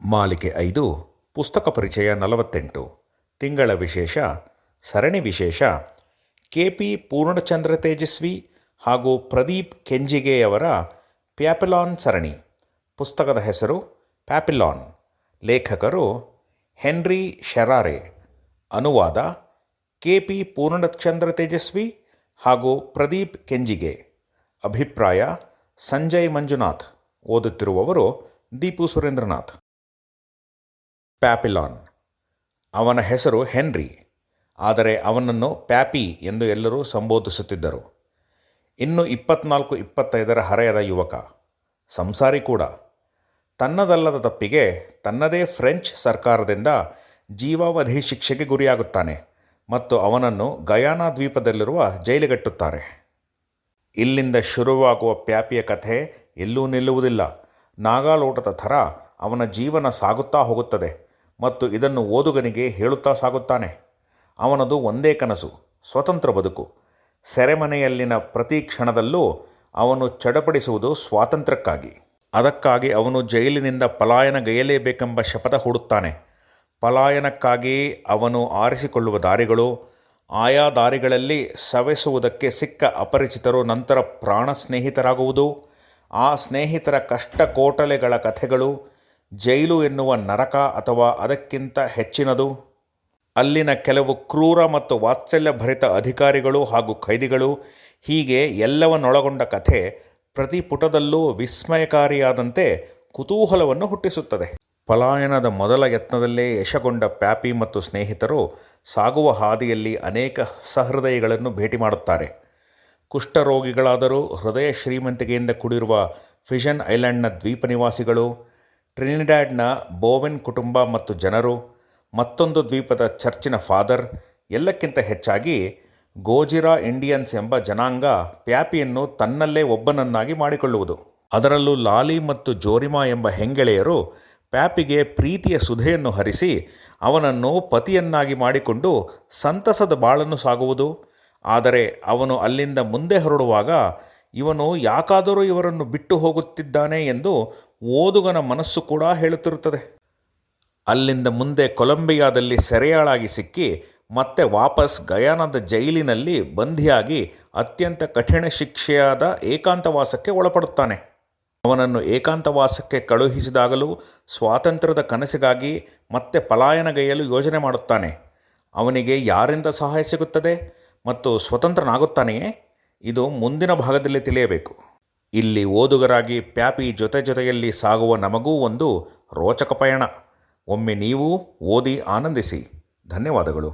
ಮಾಲಿಕೆ 5 ಪುಸ್ತಕ ಪರಿಚಯ 48 ತಿಂಗಳ ವಿಶೇಷ ಸರಣಿ ವಿಶೇಷ ಕೆ.ಪಿ. ಪೂರ್ಣಚಂದ್ರ ತೇಜಸ್ವಿ ಹಾಗೂ ಪ್ರದೀಪ್ ಕೆಂಜಿಗೆಯವರ ಪ್ಯಾಪಿಲಾನ್ ಸರಣಿ. ಪುಸ್ತಕದ ಹೆಸರು ಪ್ಯಾಪಿಲಾನ್. ಲೇಖಕರು ಹೆನ್ರಿ ಶೆರಾರೆ. ಅನುವಾದ ಕೆ.ಪಿ. ಪೂರ್ಣಚಂದ್ರ ತೇಜಸ್ವಿ ಹಾಗೂ ಪ್ರದೀಪ್ ಕೆಂಜಿಗೆ. ಅಭಿಪ್ರಾಯ ಸಂಜಯ್ ಮಂಜುನಾಥ್. ಓದುತ್ತಿರುವವರು ದೀಪು ಸುರೇಂದ್ರನಾಥ್. ಪ್ಯಾಪಿಲಾನ್. ಅವನ ಹೆಸರು ಹೆನ್ರಿ, ಆದರೆ ಅವನನ್ನು ಪ್ಯಾಪಿ ಎಂದು ಎಲ್ಲರೂ ಸಂಬೋಧಿಸುತ್ತಿದ್ದರು. ಇನ್ನು 24-25 ಹರೆಯದ ಯುವಕ, ಸಂಸಾರಿ ಕೂಡ. ತನ್ನದಲ್ಲದ ತಪ್ಪಿಗೆ ತನ್ನದೇ ಫ್ರೆಂಚ್ ಸರ್ಕಾರದಿಂದ ಜೀವಾವಧಿ ಶಿಕ್ಷೆಗೆ ಗುರಿಯಾಗುತ್ತಾನೆ ಮತ್ತು ಅವನನ್ನು ಗಯಾನಾ ದ್ವೀಪದಲ್ಲಿರುವ ಜೈಲಿಗಟ್ಟುತ್ತಾರೆ. ಇಲ್ಲಿಂದ ಶುರುವಾಗುವ ಪ್ಯಾಪಿಯ ಕಥೆ ಎಲ್ಲೂ ನಿಲ್ಲುವುದಿಲ್ಲ. ನಾಗಾಲೋಟದ ಥರ ಅವನ ಜೀವನ ಸಾಗುತ್ತಾ ಹೋಗುತ್ತದೆ ಮತ್ತು ಇದನ್ನು ಓದುಗನಿಗೆ ಹೇಳುತ್ತಾ ಸಾಗುತ್ತಾನೆ. ಅವನದು ಒಂದೇ ಕನಸು, ಸ್ವತಂತ್ರ ಬದುಕು. ಸೆರೆಮನೆಯಲ್ಲಿನ ಪ್ರತಿ ಕ್ಷಣದಲ್ಲೂ ಅವನು ಚಡಪಡಿಸುವುದು ಸ್ವಾತಂತ್ರ್ಯಕ್ಕಾಗಿ. ಅದಕ್ಕಾಗಿ ಅವನು ಜೈಲಿನಿಂದ ಪಲಾಯನಗೈಯಲೇಬೇಕೆಂಬ ಶಪಥ ಹೂಡುತ್ತಾನೆ. ಪಲಾಯನಕ್ಕಾಗಿ ಅವನು ಆರಿಸಿಕೊಳ್ಳುವ ದಾರಿಗಳು, ಆಯಾ ದಾರಿಗಳಲ್ಲಿ ಸವೆಸುವುದಕ್ಕೆ ಸಿಕ್ಕ ಅಪರಿಚಿತರು ನಂತರ ಪ್ರಾಣ ಸ್ನೇಹಿತರಾಗುವುದು, ಆ ಸ್ನೇಹಿತರ ಕಷ್ಟ ಕೋಟಲೆಗಳ ಕಥೆಗಳು, ಜೈಲು ಎನ್ನುವ ನರಕ ಅಥವಾ ಅದಕ್ಕಿಂತ ಹೆಚ್ಚಿನದು, ಅಲ್ಲಿನ ಕೆಲವು ಕ್ರೂರ ಮತ್ತು ವಾತ್ಸಲ್ಯಭರಿತ ಅಧಿಕಾರಿಗಳು ಹಾಗೂ ಖೈದಿಗಳು, ಹೀಗೆ ಎಲ್ಲವನ್ನೊಳಗೊಂಡ ಕಥೆ ಪ್ರತಿ ಪುಟದಲ್ಲೂ ವಿಸ್ಮಯಕಾರಿಯಾದಂತೆ ಕುತೂಹಲವನ್ನು ಹುಟ್ಟಿಸುತ್ತದೆ. ಪಲಾಯನದ ಮೊದಲ ಯತ್ನದಲ್ಲೇ ಯಶಗೊಂಡ ಪ್ಯಾಪಿ ಮತ್ತು ಸ್ನೇಹಿತರು ಸಾಗುವ ಹಾದಿಯಲ್ಲಿ ಅನೇಕ ಸಹೃದಯಿಗಳನ್ನು ಭೇಟಿ ಮಾಡುತ್ತಾರೆ. ಕುಷ್ಠರೋಗಿಗಳಾದರೂ ಹೃದಯ ಶ್ರೀಮಂತಿಕೆಯಿಂದ ಕೂಡಿರುವ ಫಿಷನ್ ಐಲ್ಯಾಂಡ್ನ ದ್ವೀಪ ನಿವಾಸಿಗಳು, ಟ್ರಿನಿಡ್ಯಾಡ್ನ ಬೋವೆನ್ ಕುಟುಂಬ ಮತ್ತು ಜನರು, ಮತ್ತೊಂದು ದ್ವೀಪದ ಚರ್ಚಿನ ಫಾದರ್, ಎಲ್ಲಕ್ಕಿಂತ ಹೆಚ್ಚಾಗಿ ಗೋಜಿರಾ ಇಂಡಿಯನ್ಸ್ ಎಂಬ ಜನಾಂಗ ಪ್ಯಾಪಿಯನ್ನು ತನ್ನಲ್ಲೇ ಒಬ್ಬನನ್ನಾಗಿ ಮಾಡಿಕೊಳ್ಳುವುದು. ಅದರಲ್ಲೂ ಲಾಲಿ ಮತ್ತು ಜೋರಿಮಾ ಎಂಬ ಹೆಂಗೆಳೆಯರು ಪ್ಯಾಪಿಗೆ ಪ್ರೀತಿಯ ಸುಧೆಯನ್ನು ಹರಿಸಿ ಅವನನ್ನು ಪತಿಯನ್ನಾಗಿ ಮಾಡಿಕೊಂಡು ಸಂತಸದ ಬಾಳನ್ನು ಸಾಗುವುದು. ಆದರೆ ಅವನು ಅಲ್ಲಿಂದ ಮುಂದೆ ಹೊರಡುವಾಗ ಇವನು ಯಾಕಾದರೂ ಇವರನ್ನು ಬಿಟ್ಟು ಹೋಗುತ್ತಿದ್ದಾನೆ ಎಂದು ಓದುಗನ ಮನಸ್ಸು ಕೂಡ ಹೇಳುತ್ತಿರುತ್ತದೆ. ಅಲ್ಲಿಂದ ಮುಂದೆ ಕೊಲಂಬಿಯಾದಲ್ಲಿ ಸೆರೆಯಾಳಾಗಿ ಸಿಕ್ಕಿ ಮತ್ತೆ ವಾಪಸ್ ಗಯಾನದ ಜೈಲಿನಲ್ಲಿ ಬಂಧಿಯಾಗಿ ಅತ್ಯಂತ ಕಠಿಣ ಶಿಕ್ಷೆಯಾದ ಏಕಾಂತವಾಸಕ್ಕೆ ಒಳಪಡುತ್ತಾನೆ. ಅವನನ್ನು ಏಕಾಂತವಾಸಕ್ಕೆ ಕಳುಹಿಸಿದಾಗಲೂ ಸ್ವಾತಂತ್ರ್ಯದ ಕನಸಿಗಾಗಿ ಮತ್ತೆ ಪಲಾಯನಗೈಯಲು ಯೋಜನೆ ಮಾಡುತ್ತಾನೆ. ಅವನಿಗೆ ಯಾರಿಂದ ಸಹಾಯ ಸಿಗುತ್ತದೆ ಮತ್ತು ಸ್ವತಂತ್ರನಾಗುತ್ತಾನೆಯೇ? ಇದು ಮುಂದಿನ ಭಾಗದಲ್ಲಿ ತಿಳಿಯಬೇಕು. ಇಲ್ಲಿ ಓದುಗರಾಗಿ ಪ್ಯಾಪಿ ಜೊತೆಯಲ್ಲಿ ಸಾಗುವ ನಮಗೂ ಒಂದು ರೋಚಕ ಪಯಣ. ಒಮ್ಮೆ ನೀವು ಓದಿ ಆನಂದಿಸಿ. ಧನ್ಯವಾದಗಳು.